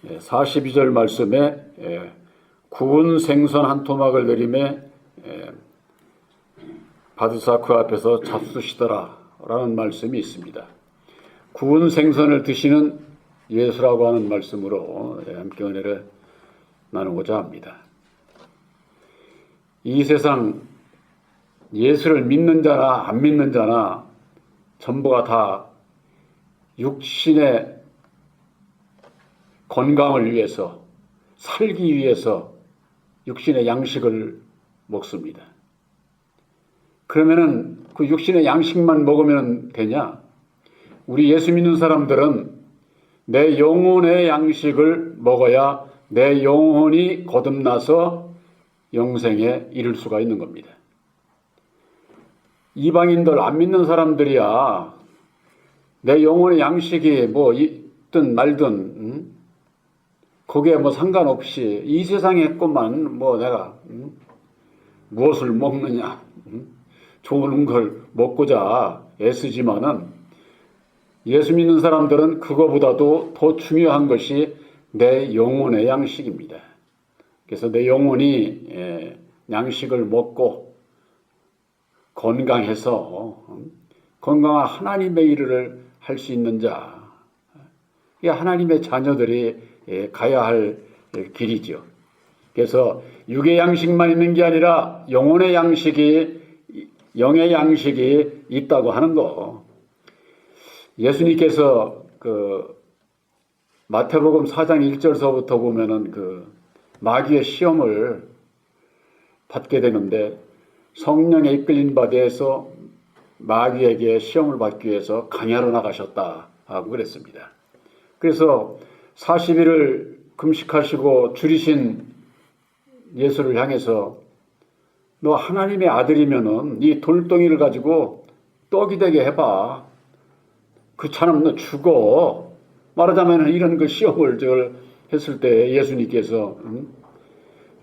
42절 말씀에 구운 생선 한 토막을 내림에 받으사 그 앞에서 잡수시더라 라는 말씀이 있습니다. 구운 생선을 드시는 예수라고 하는 말씀으로 함께 은혜를 나누고자 합니다. 이 세상 예수를 믿는 자나 안 믿는 자나 전부가 다 육신의 건강을 위해서 살기 위해서 육신의 양식을 먹습니다. 그러면은 그 육신의 양식만 먹으면 되냐? 우리 예수 믿는 사람들은 내 영혼의 양식을 먹어야 내 영혼이 거듭나서 영생에 이를 수가 있는 겁니다. 이방인들 안 믿는 사람들이야 내 영혼의 양식이 뭐 있든 말든 거기에 뭐 상관없이 이 세상의 것만 뭐 내가 무엇을 먹느냐 좋은 걸 먹고자 애쓰지만은 예수 믿는 사람들은 그거보다도 더 중요한 것이 내 영혼의 양식입니다. 그래서 내 영혼이 양식을 먹고 건강해서 건강한 하나님의 일을 할 수 있는 자, 이게 하나님의 자녀들이 가야 할 길이죠. 그래서 육의 양식만 있는 게 아니라 영혼의 양식이, 영의 양식이 있다고 하는 거. 예수님께서 그 마태복음 4장 1절서부터 보면은 그 마귀의 시험을 받게 되는데 성령에 이끌린 바 대해서 마귀에게 시험을 받기 위해서 강야로 나가셨다 하고 그랬습니다. 그래서 40일을 금식하시고 줄이신 예수를 향해서 너 하나님의 아들이면은 이 돌덩이를 가지고 떡이 되게 해봐. 그처럼 너 죽어. 말하자면 이런 그 시험을 했을 때 예수님께서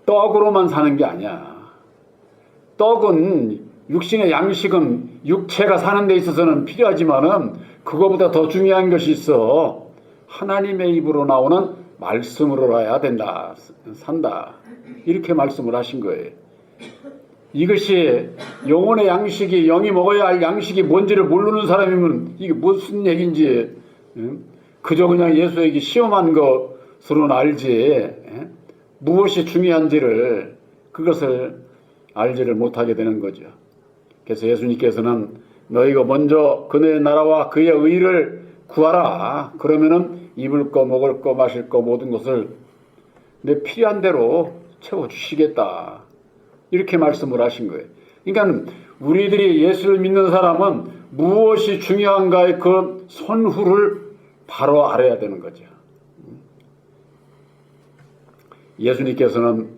떡으로만 사는 게 아니야. 떡은 육신의 양식은 육체가 사는 데 있어서는 필요하지만은 그거보다 더 중요한 것이 있어. 하나님의 입으로 나오는 말씀으로 해야 된다. 산다. 이렇게 말씀을 하신 거예요. 이것이 영혼의 양식이 영이 먹어야 할 양식이 뭔지를 모르는 사람이면 이게 무슨 얘기인지 그저 그냥 예수에게 시험한 것으로는 알지 무엇이 중요한지를 그것을 알지를 못하게 되는 거죠. 그래서 예수님께서는 너희가 먼저 그의 나라와 그의 의를 구하라. 그러면은 입을 거 먹을 거 마실 거 모든 것을 내 필요한 대로 채워주시겠다. 이렇게 말씀을 하신 거예요. 그러니까 우리들이 예수를 믿는 사람은 무엇이 중요한가의 그 선후를 바로 알아야 되는 거죠. 예수님께서는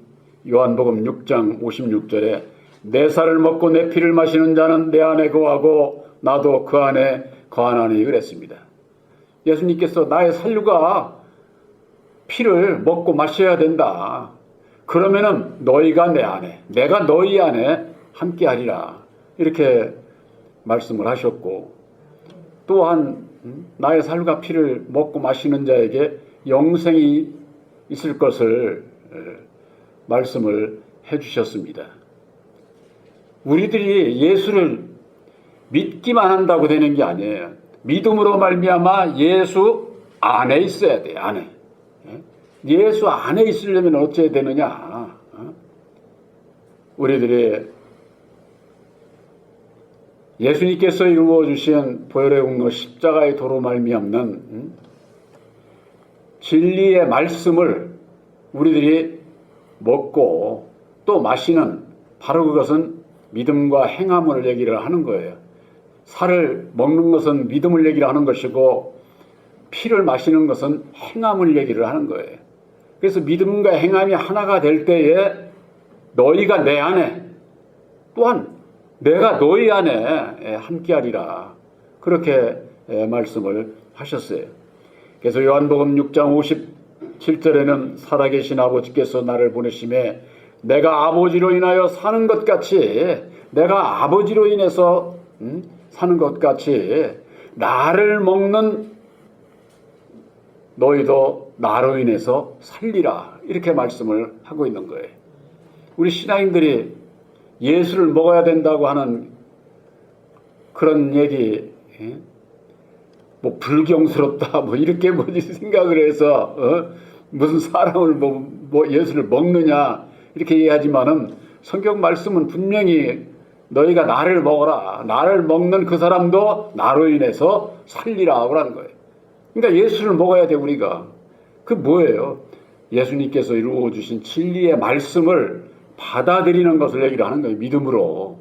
요한복음 6장 56절에 내 살을 먹고 내 피를 마시는 자는 내 안에 거하고 나도 그 안에 거하나니 그랬습니다. 예수님께서 나의 살과 피를 먹고 마셔야 된다. 그러면은 너희가 내 안에, 내가 너희 안에 함께하리라. 이렇게 말씀을 하셨고 또한 나의 살과 피를 먹고 마시는 자에게 영생이 있을 것을 말씀을 해주셨습니다. 우리들이 예수를 믿기만 한다고 되는 게 아니에요. 믿음으로 말미암아 예수 안에 있어야 돼. 안에. 예수 안에 있으려면 어찌해야 되느냐. 우리들이 예수님께서 이루어주신 보혈의 공로 십자가의 도로 말미암는 진리의 말씀을 우리들이 먹고 또 마시는 바로 그것은 믿음과 행함을 얘기를 하는 거예요. 살을 먹는 것은 믿음을 얘기를 하는 것이고 피를 마시는 것은 행함을 얘기를 하는 거예요. 그래서 믿음과 행함이 하나가 될 때에 너희가 내 안에 또한 내가 너희 안에 함께하리라. 그렇게 말씀을 하셨어요. 그래서 요한복음 6장 57절에는 살아계신 아버지께서 나를 보내심에 내가 아버지로 인하여 사는 것 같이 내가 아버지로 인해서 사는 것 같이 나를 먹는 너희도 나로 인해서 살리라. 이렇게 말씀을 하고 있는 거예요. 우리 신앙인들이 예수를 먹어야 된다고 하는 그런 얘기, 뭐 불경스럽다, 뭐 이렇게 뭐지 생각을 해서 무슨 사람을 뭐 예수를 먹느냐 이렇게 얘기하지만은 성경 말씀은 분명히 너희가 나를 먹어라. 나를 먹는 그 사람도 나로 인해서 살리라 그러는 거예요. 그러니까 예수를 먹어야 돼 우리가. 그 뭐예요? 예수님께서 이루어 주신 진리의 말씀을 받아들이는 것을 얘기를 하는 거예요. 믿음으로.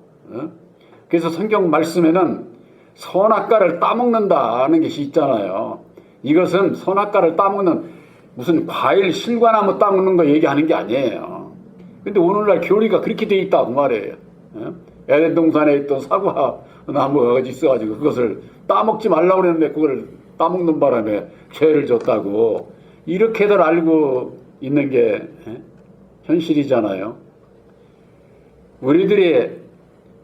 그래서 성경 말씀에는 선악과를 따먹는다는 것이 있잖아요. 이것은 선악과를 따먹는 무슨 과일 실과나무 따먹는 거 얘기하는 게 아니에요. 근데 오늘날 교리가 그렇게 돼 있다 그 말이에요. 에덴 동산에 있던 사과 나무가 있어가지고 그것을 따먹지 말라고 그랬는데 그걸 따먹는 바람에 죄를 졌다고 이렇게들 알고 있는 게 현실이잖아요. 우리들이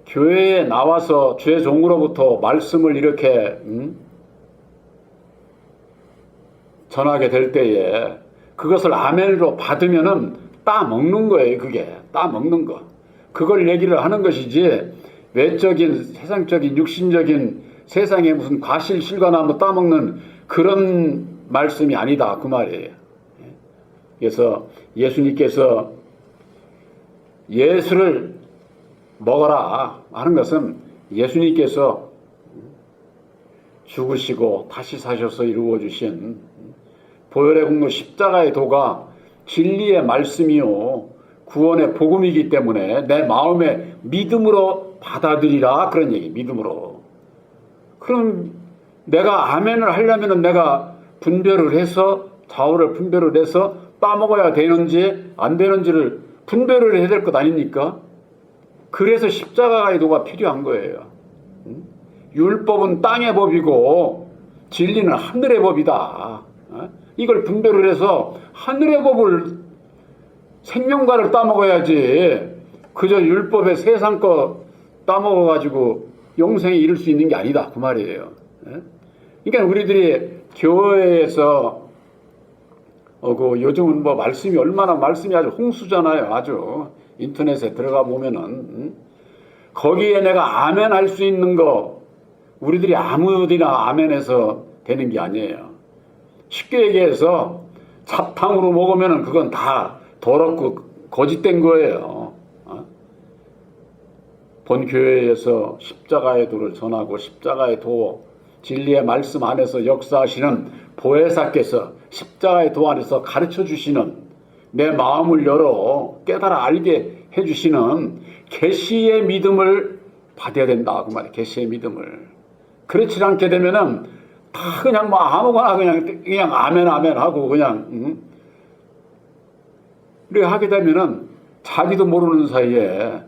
교회에 나와서 죄종으로부터 말씀을 이렇게 전하게 될 때에 그것을 아멘으로 받으면은 따먹는 거예요. 그게 따먹는 거. 그걸 얘기를 하는 것이지 외적인 세상적인 육신적인 세상에 무슨 과실 실과나무 따먹는 그런 말씀이 아니다 그 말이에요. 그래서 예수님께서 예수를 먹어라 하는 것은 예수님께서 죽으시고 다시 사셔서 이루어 주신 보혈의 공로 십자가의 도가 진리의 말씀이요 구원의 복음이기 때문에 내 마음에 믿음으로 받아들이라 그런 얘기. 믿음으로. 그럼 내가 아멘을 하려면 내가 분별을 해서 좌우를 분별을 해서 따먹어야 되는지 안 되는지를 분별을 해야 될 것 아닙니까? 그래서 십자가의 도가 필요한 거예요. 율법은 땅의 법이고 진리는 하늘의 법이다. 이걸 분별을 해서 하늘의 법을 생명과를 따먹어야지 그저 율법의 세상 거 따먹어가지고 영생에 이를 수 있는 게 아니다 그 말이에요. 그러니까 우리들이 교회에서 요즘은 뭐 말씀이 아주 홍수잖아요. 아주 인터넷에 들어가 보면은 거기에 내가 아멘 할 수 있는 거 우리들이 아무데나 아멘해서 되는 게 아니에요. 쉽게 얘기해서 잡탕으로 먹으면은 그건 다 더럽고 거짓된 거예요. 본 교회에서 십자가의 도를 전하고 십자가의 도 진리의 말씀 안에서 역사하시는 보혜사께서 십자가의 도 안에서 가르쳐 주시는 내 마음을 열어 깨달아 알게 해주시는 계시의 믿음을 받아야 된다 그 말이에요. 계시의 믿음을. 그렇지 않게 되면은 다 그냥 뭐 아무거나 그냥 아멘 하고 그냥 이렇게 하게 되면은 자기도 모르는 사이에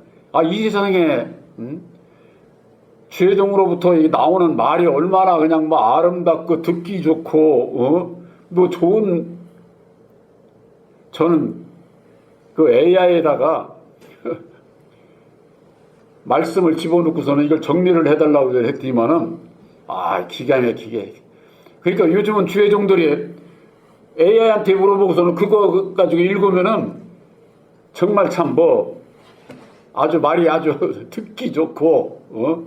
이 세상에 죄종으로부터 나오는 말이 얼마나 그냥 뭐 아름답고 듣기 좋고 뭐 좋은 저는 그 AI에다가 말씀을 집어넣고서는 이걸 정리를 해달라고 했더니만은 기가 막히게. 그러니까 요즘은 죄종들이 AI한테 물어보고서는 그거 가지고 읽으면은 정말 참 아주 말이 아주 듣기 좋고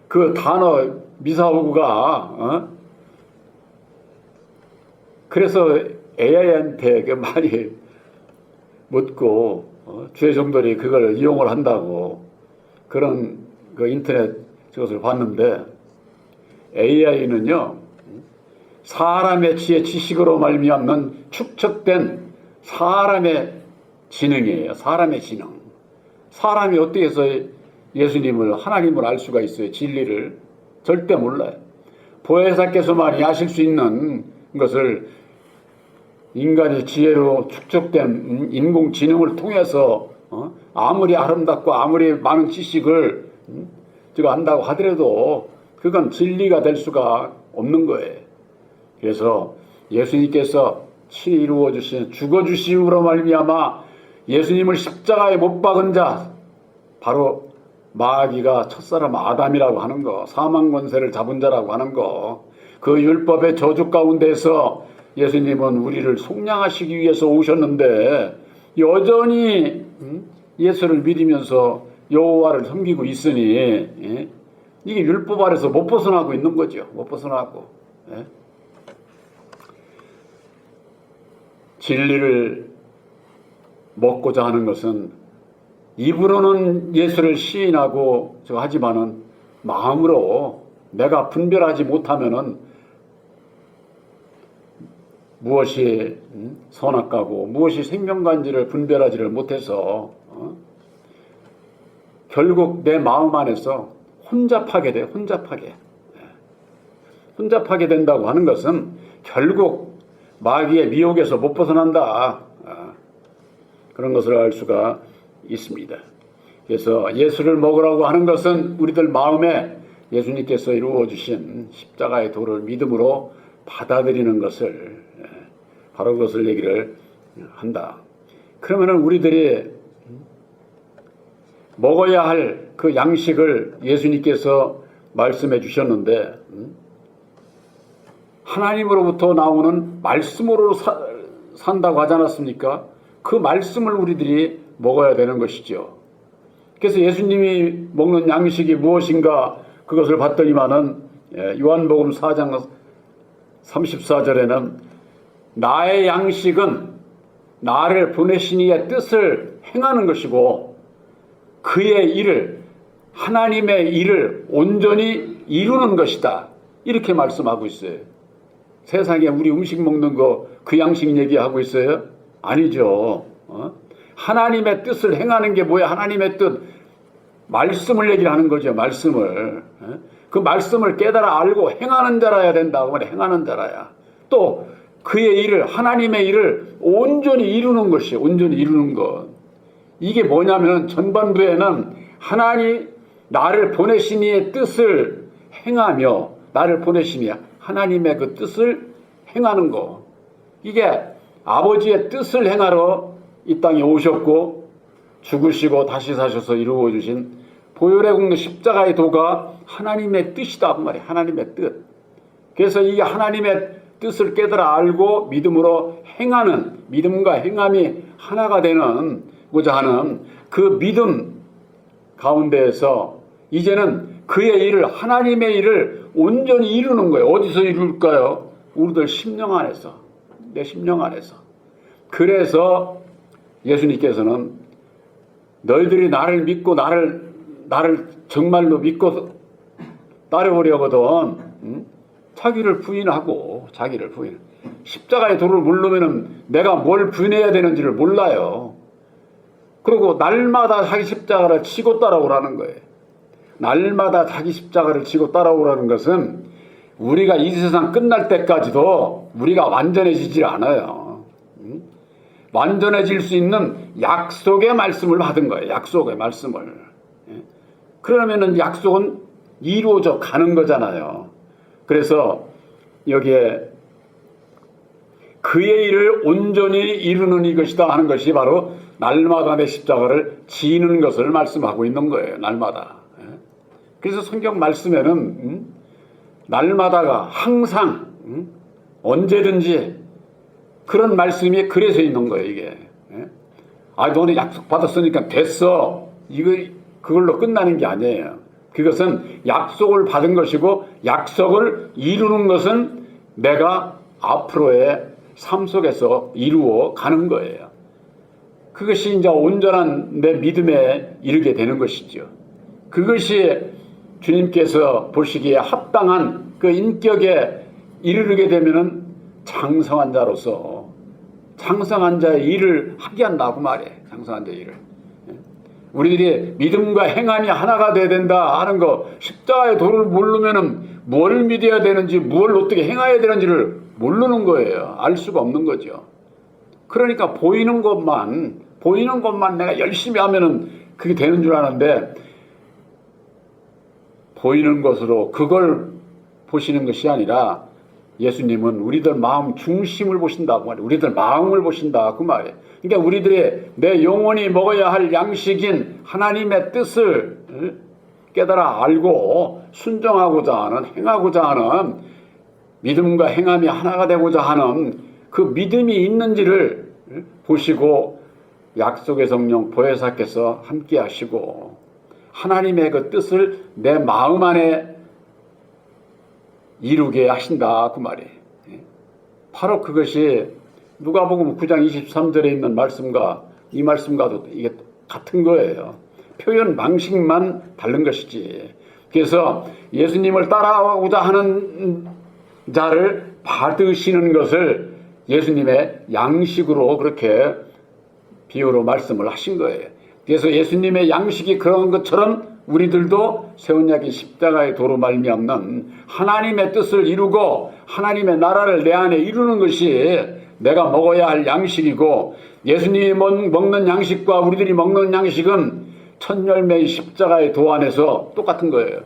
그 단어 미사오구가 그래서 AI한테 그 많이 묻고 죄종들이 그걸 이용을 한다고 그런 그 인터넷 저것을 봤는데 AI는요 사람의 지혜 지식으로 말미암는 축적된 사람의 지능이에요. 사람의 지능. 사람이 어떻게 해서 예수님을 하나님을 알 수가 있어요. 진리를 절대 몰라요. 보혜사께서만이 아실 수 있는 것을 인간의 지혜로 축적된 인공지능을 통해서 아무리 아름답고 아무리 많은 지식을 안다고 하더라도 그건 진리가 될 수가 없는 거예요. 그래서 예수님께서 친히 이루어 주신 죽어 주심으로 말미암아 예수님을 십자가에 못 박은 자 바로 마귀가 첫사람 아담이라고 하는 거, 사망 권세를 잡은 자라고 하는 거, 그 율법의 저주 가운데서 예수님은 우리를 속량하시기 위해서 오셨는데 여전히 예수를 믿으면서 여호와를 섬기고 있으니 이게 율법 아래서 못 벗어나고 있는 거죠. 못 벗어나고. 진리를 먹고자 하는 것은 입으로는 예수를 시인하고 하지만은 마음으로 내가 분별하지 못하면은 무엇이 선악과고 무엇이 생명과인지를 분별하지를 못해서 결국 내 마음 안에서 혼잡하게 돼. 혼잡하게 된다고 하는 것은 결국 마귀의 미혹에서 못 벗어난다. 그런 것을 알 수가 있습니다. 그래서 예수를 먹으라고 하는 것은 우리들 마음에 예수님께서 이루어 주신 십자가의 도를 믿음으로 받아들이는 것을 바로 그것을 얘기를 한다. 그러면은 우리들이 먹어야 할 그 양식을 예수님께서 말씀해 주셨는데 하나님으로부터 나오는 말씀으로 산다고 하지 않았습니까? 그 말씀을 우리들이 먹어야 되는 것이죠. 그래서 예수님이 먹는 양식이 무엇인가 그것을 봤더니만은 요한복음 4장 34절에는 나의 양식은 나를 보내신 이의 뜻을 행하는 것이고 그의 일을 하나님의 일을 온전히 이루는 것이다. 이렇게 말씀하고 있어요. 세상에 우리 음식 먹는 거 그 양식 얘기하고 있어요? 아니죠. 하나님의 뜻을 행하는 게 뭐야? 하나님의 뜻 말씀을 얘기를 하는 거죠. 말씀을. 그 말씀을 깨달아 알고 행하는 자라야 된다고 말해. 행하는 자라야. 또 그의 일을 하나님의 일을 온전히 이루는 것이 온전히 이루는 것. 이게 뭐냐면 전반부에는 하나님 나를 보내신 이의 뜻을 행하며 나를 보내시니 하나님의 그 뜻을 행하는 거. 이게 아버지의 뜻을 행하러 이 땅에 오셨고 죽으시고 다시 사셔서 이루어 주신 보혈의 공로 십자가의 도가 하나님의 뜻이다 그 말이에요. 하나님의 뜻. 그래서 이 하나님의 뜻을 깨달아 알고 믿음으로 행하는 믿음과 행함이 하나가 되는 고자 하는 그 믿음 가운데에서 이제는 그의 일을 하나님의 일을 온전히 이루는 거예요. 어디서 이룰까요? 우리들 심령 안에서. 내 심령 안에서. 그래서 예수님께서는 너희들이 나를 믿고 나를 정말로 믿고 따라오려거든 자기를 부인하고 십자가의 도를 모르면은 내가 뭘 부인해야 되는지를 몰라요. 그리고 날마다 자기 십자가를 치고 따라오라는 거예요. 날마다 자기 십자가를 치고 따라오라는 것은 우리가 이 세상 끝날 때까지도 우리가 완전해지질 않아요. 완전해질 수 있는 약속의 말씀을 받은 거예요. 약속의 말씀을. 그러면은 약속은 이루어져 가는 거잖아요. 그래서 여기에 그의 일을 온전히 이루는 이것이다 하는 것이 바로 날마다 내 십자가를 지는 것을 말씀하고 있는 거예요. 날마다. 그래서 성경 말씀에는 날마다가 항상 언제든지 그런 말씀이 그래서 있는 거예요. 이게. 아 너네 약속 받았으니까 됐어. 그걸로 끝나는 게 아니에요. 그것은 약속을 받은 것이고 약속을 이루는 것은 내가 앞으로의 삶 속에서 이루어 가는 거예요. 그것이 이제 온전한 내 믿음에 이르게 되는 것이죠. 그것이 주님께서 보시기에 합당한 그 인격에 이르게 되면은 장성한 자로서 장성한 자의 일을 하게 한다고 말해. 장성한 자의 일을. 우리들이 믿음과 행함이 하나가 돼야 된다 하는 거 십자가의 도를 모르면은 뭘 믿어야 되는지 뭘 어떻게 행해야 되는지를 모르는 거예요. 알 수가 없는 거죠. 그러니까 보이는 것만 내가 열심히 하면은 그게 되는 줄 아는데 보이는 것으로 그걸 보시는 것이 아니라 예수님은 우리들 마음 중심을 보신다고 말이에요. 우리들 마음을 보신다 그 말이에요. 그러니까 우리들의 내 영혼이 먹어야 할 양식인 하나님의 뜻을 깨달아 알고 순종하고자 하는 행하고자 하는 믿음과 행함이 하나가 되고자 하는 그 믿음이 있는지를 보시고 약속의 성령 보혜사께서 함께 하시고 하나님의 그 뜻을 내 마음 안에 이루게 하신다 그 말이에요. 바로 그것이 누가복음 9장 23절에 있는 말씀과 이 말씀과도 이게 같은 거예요. 표현 방식만 다른 것이지. 그래서 예수님을 따라오고자 하는 자를 받으시는 것을 예수님의 양식으로 그렇게 비유로 말씀을 하신 거예요. 그래서 예수님의 양식이 그런 것처럼 우리들도 새 언약의 십자가의 도로 말미암는 하나님의 뜻을 이루고 하나님의 나라를 내 안에 이루는 것이 내가 먹어야 할 양식이고, 예수님이 먹는 양식과 우리들이 먹는 양식은 첫 열매의 십자가의 도 안에서 똑같은 거예요.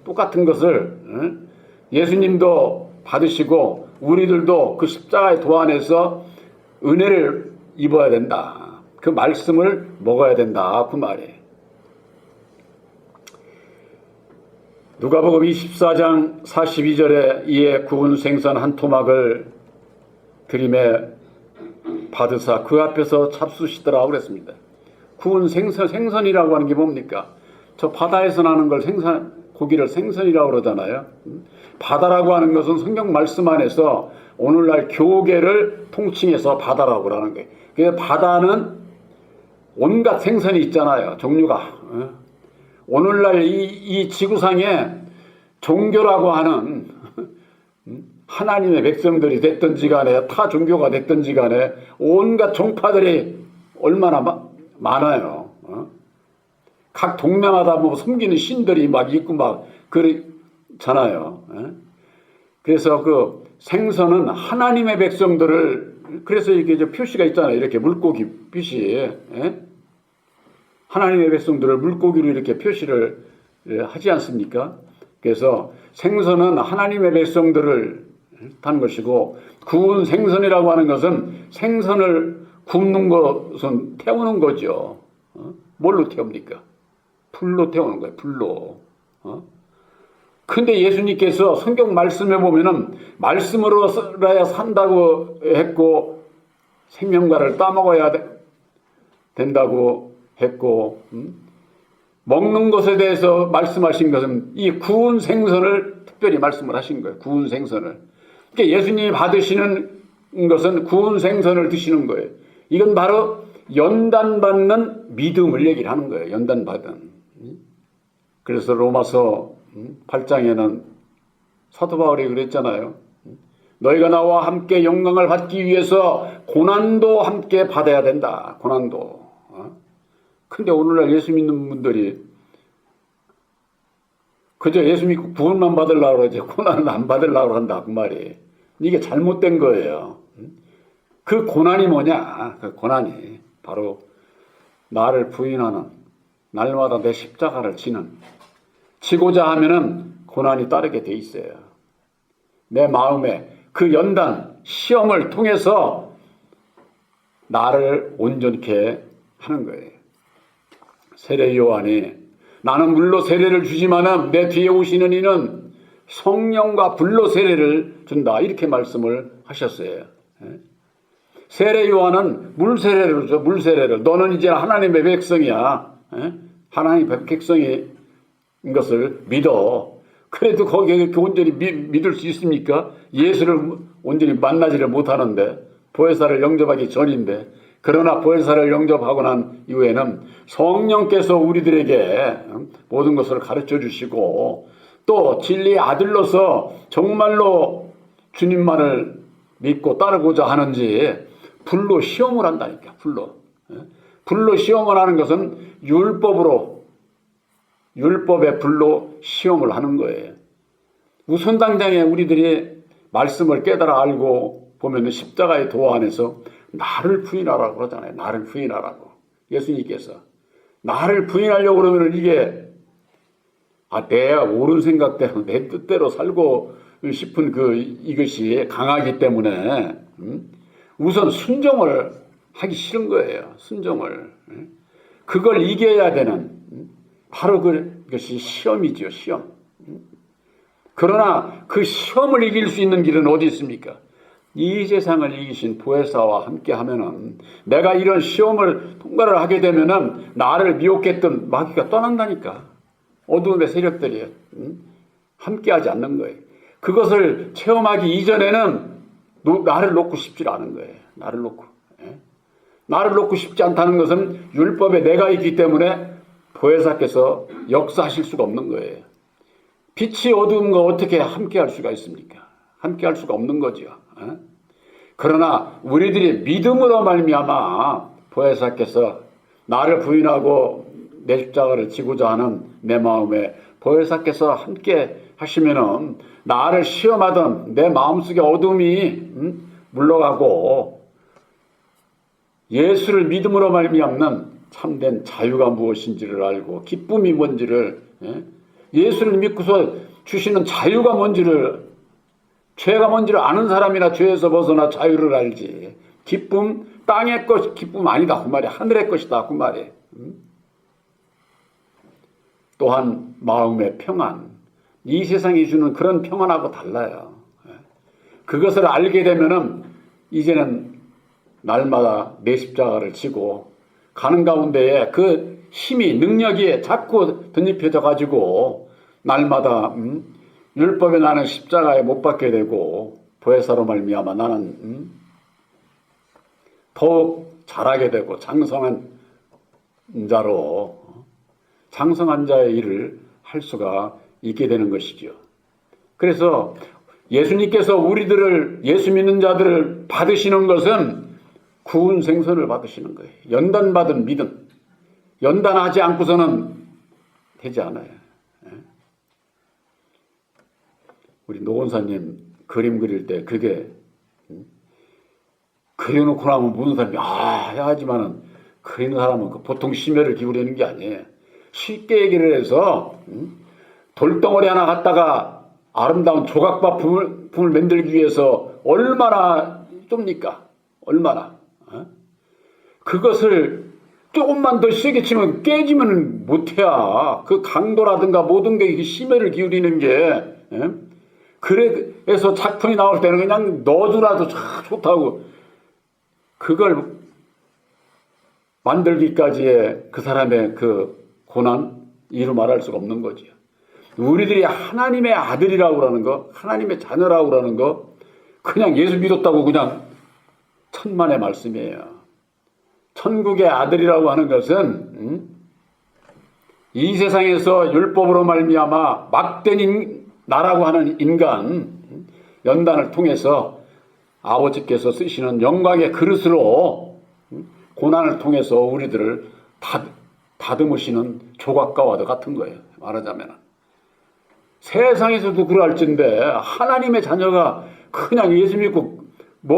똑같은 것을 예수님도 받으시고 우리들도 그 십자가의 도 안에서 은혜를 입어야 된다. 그 말씀을 먹어야 된다 그 말이에요. 누가복음 24장 42절에 이에 구운 생선 한 토막을 드림에 받으사 그 앞에서 잡수시더라 그랬습니다. 구운 생선이라고 하는 게 뭡니까? 저 바다에서 나는 걸 고기를 생선이라고 그러잖아요. 바다라고 하는 것은 성경 말씀 안에서 오늘날 교계를 통칭해서 바다라고 하는 거예요. 그래서 바다는 온갖 생선이 있잖아요. 종류가. 오늘날 이 지구상에 종교라고 하는 하나님의 백성들이 됐든지 간에 타 종교가 됐든지 간에 온갖 종파들이 얼마나 많아요. 각 동네마다 뭐 숨기는 신들이 막 있고 막 그렇잖아요. 그래서 그 생선은 하나님의 백성들을, 그래서 이게 표시가 있잖아요. 이렇게 물고기 표시. 하나님의 백성들을 물고기로 이렇게 표시를 하지 않습니까? 그래서 생선은 하나님의 백성들을 뜻하는 것이고, 구운 생선이라고 하는 것은 생선을 굽는 것은 태우는 거죠. 뭘로 태웁니까? 불로 태우는 거예요. 불로. 근데 예수님께서 성경 말씀에 보면은 말씀으로야 산다고 했고 생명과를 따먹어야 된다고 했고, 먹는 것에 대해서 말씀하신 것은 이 구운 생선을 특별히 말씀을 하신 거예요. 구운 생선을. 그러니까 예수님이 받으시는 것은 구운 생선을 드시는 거예요. 이건 바로 연단받는 믿음을 얘기를 하는 거예요. 연단받은. 그래서 로마서 8장에는 사도 바울이 그랬잖아요. 너희가 나와 함께 영광을 받기 위해서 고난도 함께 받아야 된다. 고난도. 근데 오늘날 예수 믿는 분들이 그저 예수 믿고 구원만 받으려고 그러지 고난을 안 받으려고 한다 그 말이에요. 이게 잘못된 거예요. 그 고난이 뭐냐? 그 고난이 바로 나를 부인하는, 날마다 내 십자가를 지고자 하면은 고난이 따르게 돼 있어요. 내 마음에 그 연단, 시험을 통해서 나를 온전케 하는 거예요. 세례 요한이 나는 물로 세례를 주지만은 내 뒤에 오시는 이는 성령과 불로 세례를 준다 이렇게 말씀을 하셨어요. 세례 요한은 물 세례를 줘. 물 세례를. 너는 이제 하나님의 백성이야. 하나님의 백성인 것을 믿어. 그래도 거기에 이렇게 온전히 믿을 수 있습니까? 예수를 온전히 만나지를 못하는데, 보혜사를 영접하기 전인데. 그러나 보혜사를 영접하고 난 이후에는 성령께서 우리들에게 모든 것을 가르쳐 주시고, 또 진리의 아들로서 정말로 주님만을 믿고 따르고자 하는지 불로 시험을 한다니까. 불로 시험을 하는 것은 율법의 불로 시험을 하는 거예요. 우선 당장에 우리들이 말씀을 깨달아 알고 보면 십자가의 도 안에서 나를 부인하라고 그러잖아요. 나를 부인하라고. 예수님께서. 나를 부인하려고 그러면 이게 내 옳은 생각대로 내 뜻대로 살고 싶은 이것이 강하기 때문에 우선 순종을 하기 싫은 거예요. 순종을. 그걸 이겨야 되는 바로 그것이 시험이죠. 시험. 그러나 그 시험을 이길 수 있는 길은 어디 있습니까? 이 세상을 이기신 보혜사와 함께 하면은, 내가 이런 시험을 통과를 하게 되면은 나를 미혹했던 마귀가 떠난다니까. 어두움의 세력들이 함께하지 않는 거예요. 그것을 체험하기 이전에는 나를 놓고 싶지 않은 거예요. 나를 놓고. 나를 놓고 싶지 않다는 것은 율법에 내가 있기 때문에 보혜사께서 역사하실 수가 없는 거예요. 빛이 어두움과 어떻게 함께할 수가 있습니까? 함께할 수가 없는 거죠. 그러나 우리들이 믿음으로 말미암아 보혜사께서 나를 부인하고 내 십자가를 지고자 하는 내 마음에 보혜사께서 함께 하시면은 나를 시험하던 내 마음속의 어둠이 물러가고 예수를 믿음으로 말미암는 참된 자유가 무엇인지를 알고 기쁨이 뭔지를, 예수를 믿고서 주시는 자유가 뭔지를, 죄가 뭔지를 아는 사람이나 죄에서 벗어나 자유를 알지. 기쁨, 땅의 것 기쁨 아니다 그 말이야. 하늘의 것이다 그 말이야. 또한 마음의 평안, 이 세상이 주는 그런 평안하고 달라요. 그것을 알게 되면은 이제는 날마다 내 십자가를 지고 가는 가운데에 그 힘이, 능력이 자꾸 덧입혀져 가지고 날마다 율법에 나는 십자가에 못 박게 되고 보혜사로 말미암아 나는 더욱 잘하게 되고 장성한 자의 일을 할 수가 있게 되는 것이죠. 그래서 예수님께서 우리들을, 예수 믿는 자들을 받으시는 것은 구운 생선을 받으시는 거예요. 연단받은 믿음. 연단하지 않고서는 되지 않아요. 우리 노원사님 그림 그릴 때 그게 그려놓고 나면 보는 사람이 해야지만은 그리는 사람은 보통 심혈을 기울이는 게 아니에요. 쉽게 얘기를 해서 돌덩어리 하나 갖다가 아름다운 조각바품을 만들기 위해서 얼마나 좁니까? 얼마나. 그것을 조금만 더 세게 치면 깨지면 못해야. 그 강도라든가 모든 게 심혈을 기울이는 게. 그래서 작품이 나올 때는 그냥 넣어두라도 좋다고. 그걸 만들기까지의 그 사람의 그 고난, 이루 말할 수가 없는 거죠. 우리들이 하나님의 아들이라고 그러는 거, 하나님의 자녀라고 그러는 거, 그냥 예수 믿었다고 그냥 천만의 말씀이에요. 천국의 아들이라고 하는 것은 이 세상에서 율법으로 말미암아 막된 나라고 하는 인간 연단을 통해서 아버지께서 쓰시는 영광의 그릇으로 고난을 통해서 우리들을 다듬으시는 조각가와도 같은 거예요. 말하자면 세상에서도 그럴진데 하나님의 자녀가 그냥 예수 믿고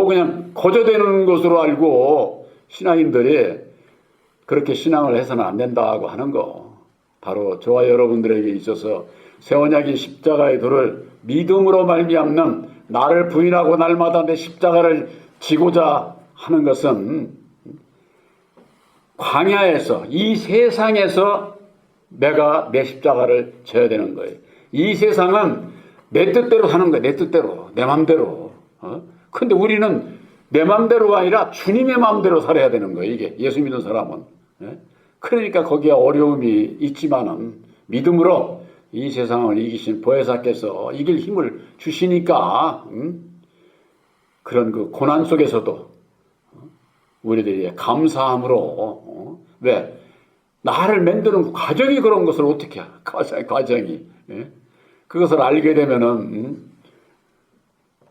그냥 거저되는 것으로 알고 신앙인들이 그렇게 신앙을 해서는 안 된다고 하는 거, 바로 저와 여러분들에게 있어서 새 언약인 십자가의 도를 믿음으로 말미암는 나를 부인하고 날마다 내 십자가를 지고자 하는 것은 광야에서, 이 세상에서 내가 내 십자가를 져야 되는 거예요. 이 세상은 내 뜻대로 사는 거예요. 내 뜻대로, 내 맘대로. 근데 우리는 내 맘대로가 아니라 주님의 맘대로 살아야 되는 거예요. 이게 예수 믿는 사람은. 그러니까 거기에 어려움이 있지만은 믿음으로 이 세상을 이기신 보혜사께서 이길 힘을 주시니까 그런 그 고난 속에서도 우리들이 감사함으로, 왜? 나를 만드는 과정이 그런 것을 어떻게 해? 과정이. 그것을 알게 되면은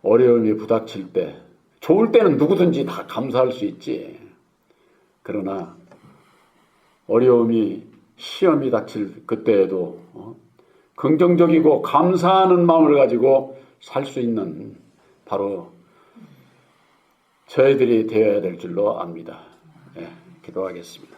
어려움이 부닥칠 때, 좋을 때는 누구든지 다 감사할 수 있지. 그러나 어려움이, 시험이 닥칠 그때에도 긍정적이고 감사하는 마음을 가지고 살 수 있는 바로 저희들이 되어야 될 줄로 압니다. 기도하겠습니다.